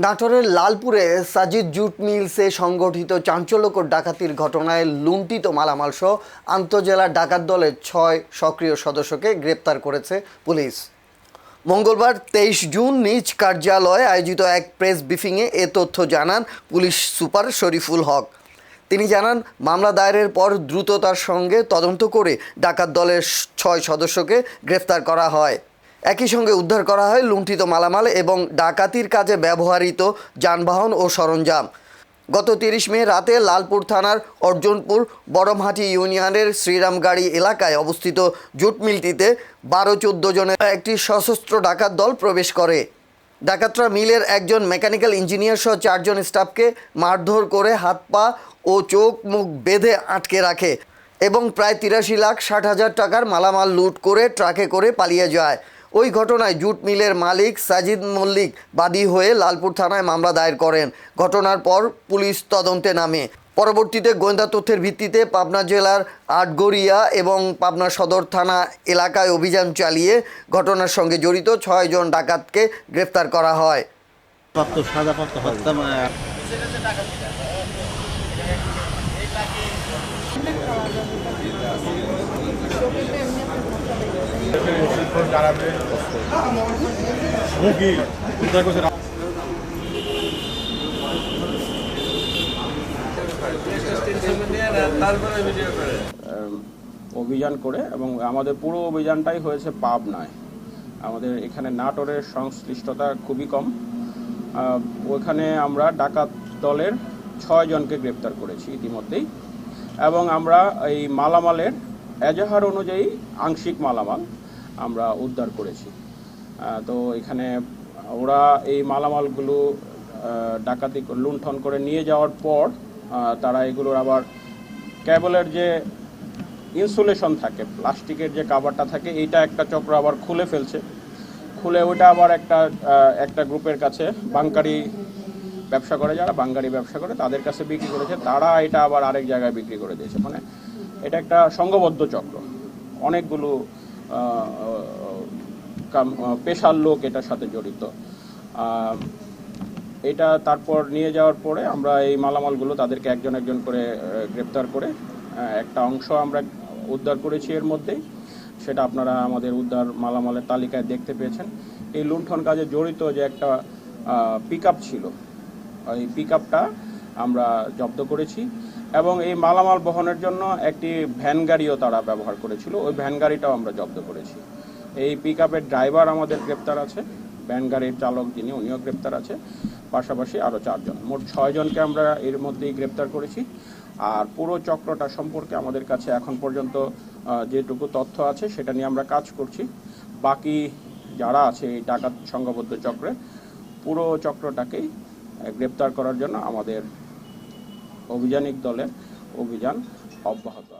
নাটোরের লালপুরে সাজিদ জুট মিলসে সংগঠিত চাঞ্চল্যকর ডাকাতির ঘটনায় লুণ্ঠিত মালামাল সহ আন্তঃজেলা ডাকাত দলের 6 সক্রিয় সদস্যকে গ্রেপ্তার করেছে পুলিশ। মঙ্গলবার 23 জুন নিজ কার্যালয়ে আয়োজিত এক প্রেস ব্রিফিংয়ে এ তথ্য জানান পুলিশ সুপার শরীফুল হক। তিনি জানান, মামলা দায়েরের পর দ্রুততার সঙ্গে তদন্ত করে ডাকাত দলের 6 সদস্যকে গ্রেফতার করা হয়। একই সঙ্গে উদ্ধার করা হয় লুণ্ঠিত মালামাল এবং ডাকাতির কাজে ব্যবহৃত যানবাহন ও সরঞ্জাম। গত 30 মে রাতে লালপুর থানার অর্জনপুর বড়মহাটি ইউনিয়নের শ্রীরামগাড়ি এলাকায় অবস্থিত জুট মিলটিতে 12-14 জনের একটি সশস্ত্র ডাকাত দল প্রবেশ করে। ডাকাতরা মিলের একজন মেকানিক্যাল ইঞ্জিনিয়ার সহ 4 জন স্টাফকে মারধর করে হাত পা ও চোখ মুখ বেঁধে আটকে রাখে এবং প্রায় 83,60,000 টাকার মালামাল লুট করে ট্রাকে করে পালিয়ে যায়। ওই ঘটনায় জুট মিলের মালিক সাজিদ মল্লিক বাদী হয়ে লালপুর থানায় মামলা দায়ের করেন। ঘটনার পর পুলিশ তদন্তে নামে। পরবর্তীতে গোয়েন্দা তথ্যের ভিত্তিতে পাবনা জেলার আটঘরিয়া এবং পাবনা সদর থানা এলাকায় অভিযান চালিয়ে ঘটনার সঙ্গে জড়িত 6 জন ডাকাতকে গ্রেফতার করা হয়। অভিযান করে এবং আমাদের পুরো অভিযানটাই হয়েছে পাবনায়। আমাদের এখানে নাটোরের সংশ্লিষ্টতা খুবই কম। ওখানে আমরা ডাকাত দলের 6 জনকে গ্রেপ্তার করেছি ইতিমধ্যেই, এবং আমরা এই মালামালের এজাহার অনুযায়ী আংশিক মালামাল আমরা উদ্ধার করেছি। তো এখানে ওরা এই মালামালগুলো ডাকাতি লুণ্ঠন করে নিয়ে যাওয়ার পর তারা এগুলোর আবার কেবলের যে ইনসুলেশন থাকে, প্লাস্টিকের যে কাভারটা থাকে, এইটা একটা চক্র আবার খুলে ফেলছে। খুলে ওইটা আবার একটা গ্রুপের কাছে বাঙ্কারি ব্যবসা করে, যারা বাঙ্গারি ব্যবসা করে তাদের কাছে বিক্রি করেছে। তারা এটা আবার আরেক জায়গায় বিক্রি করে দিয়েছে। মানে এটা একটা সংঘবদ্ধ চক্র, অনেকগুলো পেশার লোক এটার সাথে জড়িত। এটা তারপর নিয়ে যাওয়ার পরে আমরা এই মালামালগুলো তাদেরকে একজন একজন করে গ্রেপ্তার করে একটা অংশ আমরা উদ্ধার করেছি এর মধ্যেই। সেটা আপনারা আমাদের উদ্ধার মালামালের তালিকায় দেখতে পেয়েছেন। এই লুণ্ঠন কাজে জড়িত যে একটা পিকআপ ছিল, এই পিকআপটা আমরা জব্দ করেছি এবং এই মালামাল বহনের জন্য একটি ভ্যান গাড়িও তারা ব্যবহার করেছিল, ওই ভ্যান গাড়িটাও আমরা জব্দ করেছি। এই পিকআপের ড্রাইভার আমাদের গ্রেপ্তার আছে, ভ্যান গাড়ির চালক যিনি উনিও গ্রেপ্তার আছে, পাশাপাশি আরও 4 জন, মোট 6 জনকে আমরা এর মধ্যেই গ্রেপ্তার করেছি। আর পুরো চক্রটা সম্পর্কে আমাদের কাছে এখন পর্যন্ত যেটুকু তথ্য আছে সেটা নিয়ে আমরা কাজ করছি। বাকি যারা আছে এই ডাকাত সংঘবদ্ধ চক্রে, পুরো চক্রটাকেই গ্রেপ্তার করার জন্য আমাদের অভিযানিক দলের অভিযান অব্যাহত আছে।